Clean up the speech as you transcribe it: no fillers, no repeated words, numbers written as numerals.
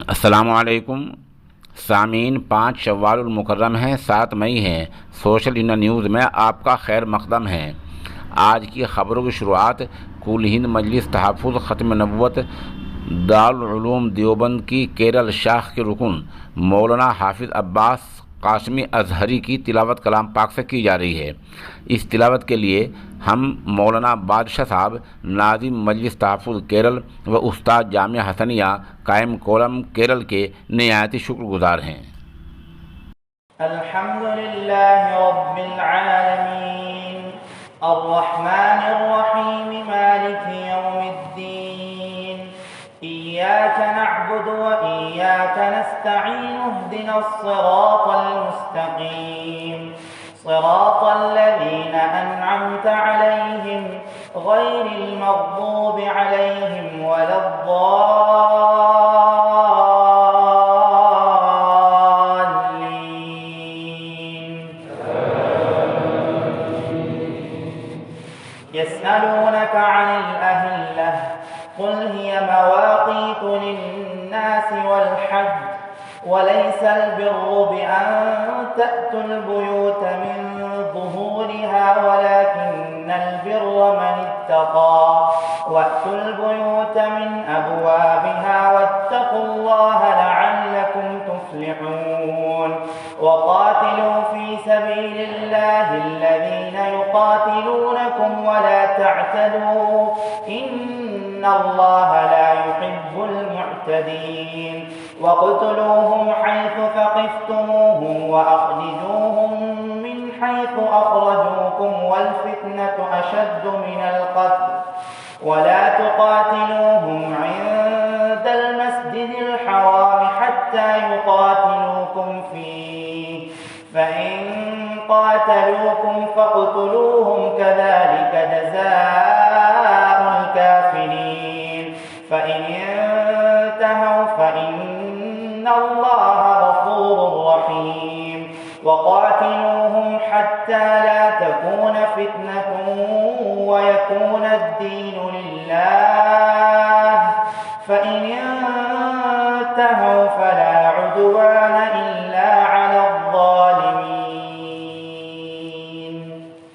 अस्सलामुअलैकुम सामीन। 5 शव्वालुल मुकर्रम है, 7 मई है। सोशल इंडिया न्यूज़ में आपका खैर मकदम है। आज की ख़बरों की शुरुआत कुल हिंद मजलिस तहफ़्फ़ुज़ ख़त्म नबुव्वत दारुल उलूम देवबंद की केरल शाख के रुकन मौलाना हाफिज़ अब्बास कासमी अज़हरी की तिलावत कलाम पाक से की जा रही है। इस तिलावत के लिए हम मौलाना बादशाह साहब नाज़िम मजलिस तहफ़्फ़ुज़ केरल व उस्ताद जामिया हसनिया कायम कोलम केरल के निहायती शुक्रगुज़ार हैं। अल्हम्दुलिल्लाहि रब्बिल आलमीन अर्रहमानिर रहीम मालिकि यौमिद्दीन इय्याका नअबुदु व इय्याका नस्तईन इहदिनस सिरातल मुस्तक़ीम सिरातल लज़ीना अनअमता अलैहिम गैरिल मग़दूबि अलैहिम वलद्दाल्लीन। يسألونك عن الأهلة قل هي مواقيت للناس والحج وليس البر بأن تأتوا البيوت من ظهورها ولكن البر من اتقى وأتوا البيوت من أبوابها واتقوا الله لعلكم تفلحون. وقاتلوا في سبيل الله الذين يقاتلونكم ولا تعتدوا إن الله لا يحب المعتدين. واقتلوهم حيث ثقفتموهم وأخرجوهم من حيث أخرجوكم والفتنة أشد من القتل ولا تقاتلوهم عند المسجد الحرام حتى يقاتلوكم فيه فإن قاتلوكم فاقتلوهم كذلك جزاء الكافرين. فإن انتهوا فإن الله غفور رحيم. وقاتلوهم حتى لا تكون فتنة ويكون الدين لله فإن انتهوا فلا عدوان